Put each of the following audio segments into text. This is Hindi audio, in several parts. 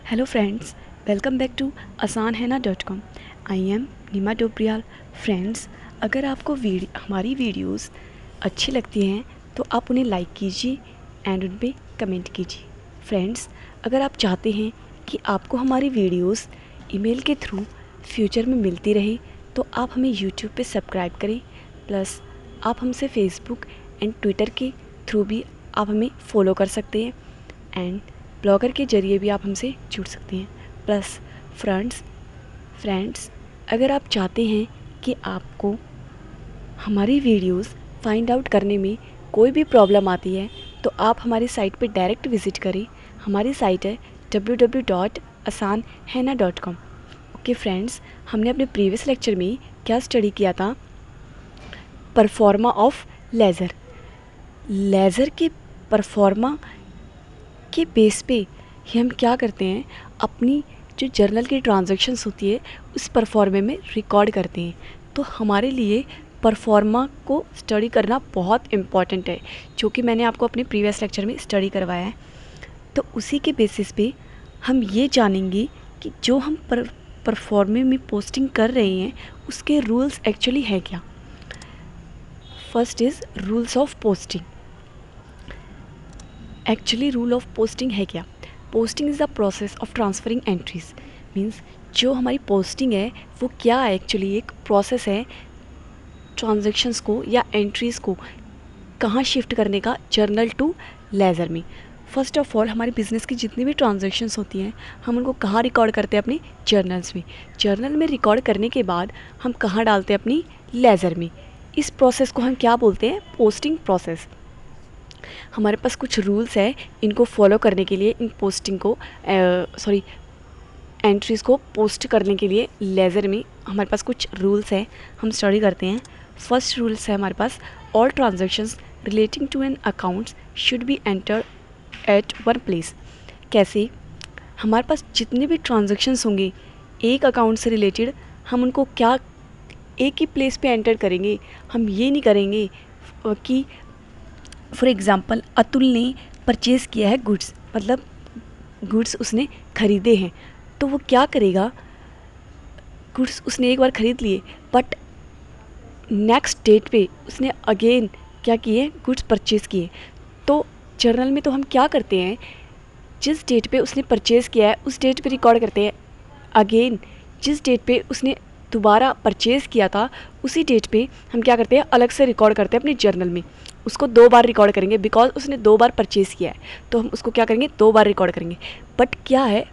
Hello friends, welcome back to asanhena.com। I am Neema Dobriyal. Friends, अगर आपको हमारी वीडियोस अच्छी लगती हैं तो आप उन्हें लाइक कीजिए एंड उन पर कमेंट कीजिए। फ्रेंड्स, अगर आप चाहते हैं कि आपको हमारी वीडियोस ईमेल के थ्रू फ्यूचर में मिलती रहे तो आप हमें यूट्यूब पे सब्सक्राइब करें। प्लस आप हमसे फेसबुक एंड ट्विटर के थ्रू भी आप हमें फॉलो कर सकते हैं एंड ब्लॉगर के ज़रिए भी आप हमसे जुड़ सकते हैं। प्लस फ्रेंड्स, अगर आप चाहते हैं कि आपको हमारी वीडियोस फाइंड आउट करने में कोई भी प्रॉब्लम आती है तो आप हमारी साइट पर डायरेक्ट विज़िट करें। हमारी साइट है www.asanhena.com। ओके फ्रेंड्स, हमने अपने प्रीवियस लेक्चर में क्या स्टडी किया था? परफॉर्मा ऑफ लेज़र के परफॉर्मा के बेस पे ही हम क्या करते हैं, अपनी जो जर्नल की ट्रांजैक्शंस होती है उस परफॉर्मे में रिकॉर्ड करते हैं। तो हमारे लिए परफॉर्मा को स्टडी करना बहुत इम्पॉर्टेंट है, जो कि मैंने आपको अपने प्रीवियस लेक्चर में स्टडी करवाया है। तो उसी के बेसिस पे हम ये जानेंगे कि जो हम परफॉर्मे में पोस्टिंग कर रहे हैं उसके रूल्स एक्चुअली है क्या। First is rules of posting. Actually rule of posting है क्या? Posting is the process of transferring entries. Means जो हमारी पोस्टिंग है वो क्या है, एक्चुअली एक प्रोसेस है ट्रांजैक्शंस को या एंट्रीज़ को कहाँ शिफ्ट करने का, जर्नल टू लेज़र में। फर्स्ट ऑफ ऑल, हमारे बिज़नेस की जितनी भी ट्रांजैक्शंस होती हैं हम उनको कहाँ रिकॉर्ड करते हैं? अपने जर्नल्स में। जर्नल में रिकॉर्ड करने के बाद हम कहाँ डालते हैं? अपनी लेज़र में। इस प्रोसेस को हम क्या बोलते हैं? Posting process. हमारे पास कुछ रूल्स है, इनको फॉलो करने के लिए, इन पोस्टिंग को एंट्रीज़ को पोस्ट करने के लिए लेज़र में हमारे पास कुछ रूल्स हैं, हम स्टडी करते हैं। फर्स्ट रूल्स है हमारे पास, all transactions relating to an accounts should be entered at one place. कैसे? हमारे पास जितने भी ट्रांजैक्शंस होंगे एक अकाउंट से रिलेटेड, हम उनको क्या एक ही प्लेस पे एंटर करेंगे। हम ये नहीं करेंगे कि फॉर एग्ज़ाम्पल अतुल ने परचेज़ किया है गुड्स, मतलब गुड्स उसने ख़रीदे हैं, तो वो क्या करेगा? गुड्स उसने एक बार ख़रीद लिए बट नेक्स्ट डेट पे उसने अगेन क्या किए? गुड्स परचेज़ किए। तो जर्नल में तो हम क्या करते हैं, जिस डेट पे उसने परचेज़ किया है उस डेट पे रिकॉर्ड करते हैं। अगेन जिस डेट पे उसने दोबारा परचेज़ किया था उसी डेट पे हम क्या करते हैं? अलग से रिकॉर्ड करते हैं अपने जर्नल में। उसको 2 बार रिकॉर्ड करेंगे बिकॉज उसने 2 बार परचेज़ किया है, तो हम उसको क्या करेंगे? 2 बार रिकॉर्ड करेंगे। बट क्या है,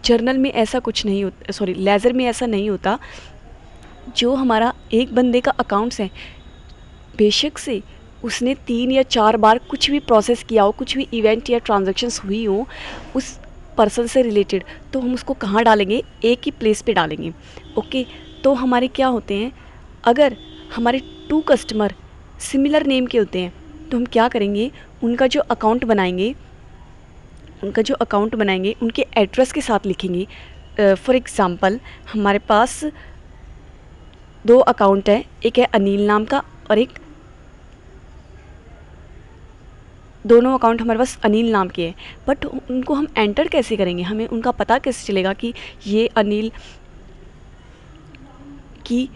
जर्नल में ऐसा कुछ नहीं होता, लेज़र में ऐसा नहीं होता। जो हमारा एक बंदे का अकाउंट्स है, बेशक से उसने 3 या 4 बार कुछ भी प्रोसेस किया हो, कुछ भी इवेंट या ट्रांजैक्शंस हुई हो उस पर्सन से रिलेटेड, तो हम उसको कहाँ डालेंगे? एक ही प्लेस पे डालेंगे। ओके, तो हमारे क्या होते हैं, अगर हमारे 2 कस्टमर सिमिलर नेम के होते हैं तो हम क्या करेंगे? उनका जो अकाउंट बनाएंगे उनके एड्रेस के साथ लिखेंगे। फॉर एग्ज़ाम्पल, हमारे पास 2 अकाउंट हैं, एक है अनिल नाम का और एक, दोनों अकाउंट हमारे पास अनिल नाम के हैं, बट उनको हम एंटर कैसे करेंगे? हमें उनका पता कैसे चलेगा कि ये अनिल की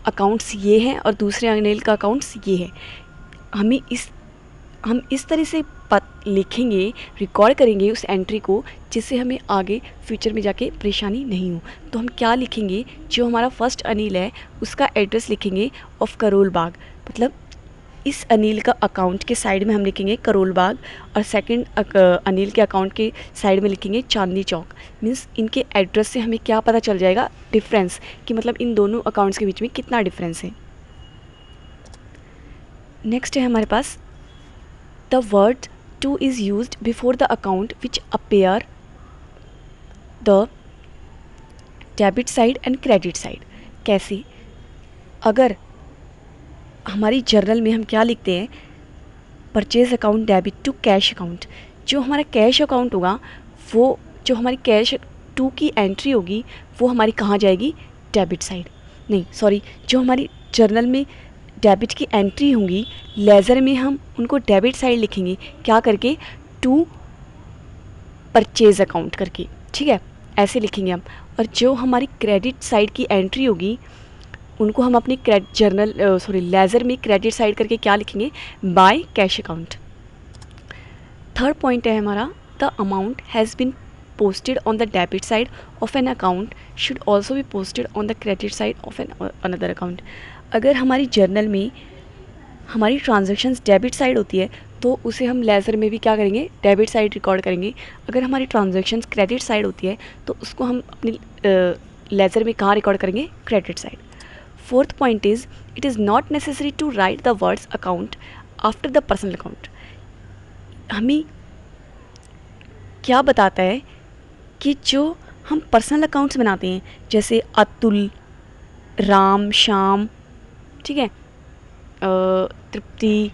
अकाउंट्स ये हैं और दूसरे अनिल का अकाउंट्स ये है? हम इस तरह से लिखेंगे, रिकॉर्ड करेंगे उस एंट्री को, जिससे हमें आगे फ्यूचर में जाके परेशानी नहीं हो। तो हम क्या लिखेंगे? जो हमारा फर्स्ट अनिल है उसका एड्रेस लिखेंगे ऑफ करोल बाग, मतलब इस अनिल का अकाउंट के साइड में हम लिखेंगे करोल बाग और सेकंड अनिल के अकाउंट के साइड में लिखेंगे चांदनी चौक। मीन्स इनके एड्रेस से हमें क्या पता चल जाएगा? डिफरेंस, कि मतलब इन दोनों अकाउंट्स के बीच में कितना डिफरेंस है। नेक्स्ट है हमारे पास, the word to is used before the account which appear the debit side and credit side. कैसे? अगर हमारी जर्नल में हम क्या लिखते हैं? Purchase account debit to cash account. जो हमारा कैश अकाउंट होगा, वो जो हमारी कैश टू की एंट्री होगी वो हमारी कहाँ जाएगी? Debit side. नहीं सॉरी, जो हमारी जर्नल में डेबिट की एंट्री होंगी लेज़र में हम उनको डेबिट साइड लिखेंगे। क्या करके? टू परचेज अकाउंट करके। ठीक है, ऐसे लिखेंगे हम। और जो हमारी क्रेडिट साइड की एंट्री होगी उनको हम अपनी लेज़र में क्रेडिट साइड करके क्या लिखेंगे, by cash account. Third point है हमारा, the amount has been posted on the debit side of an account should also be posted on the credit side of another account। अगर हमारी जर्नल में हमारी ट्रांजैक्शंस डेबिट साइड होती है तो उसे हम लेज़र में भी क्या करेंगे, डेबिट साइड रिकॉर्ड करेंगे। अगर हमारी ट्रांजैक्शंस क्रेडिट साइड होती है तो उसको हम अपनी लेज़र में कहाँ रिकॉर्ड करेंगे, credit side. Fourth point is it is not necessary to write the words account after the personal account. हमें क्या बताता है कि जो हम पर्सनल अकाउंट्स बनाते हैं जैसे अतुल, राम, श्याम, ठीक है, तृप्ति,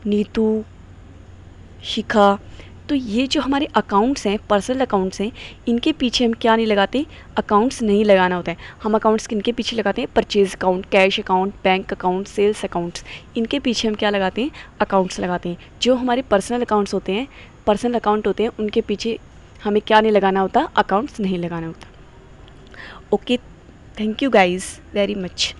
नीतू, शिखा, तो ये जो हमारे अकाउंट्स हैं, पर्सनल अकाउंट्स हैं, इनके पीछे हम क्या नहीं लगाते, अकाउंट्स नहीं लगाना होता है। हम अकाउंट्स किनके पीछे लगाते हैं, purchase account, cash account, bank account, sales accounts, इनके पीछे हम क्या लगाते हैं, अकाउंट्स लगाते हैं। जो हमारे पर्सनल अकाउंट्स होते हैं, पर्सनल अकाउंट होते हैं, उनके पीछे हमें क्या नहीं लगाना होता, अकाउंट्स नहीं लगाना होता। Okay, thank you guys very much.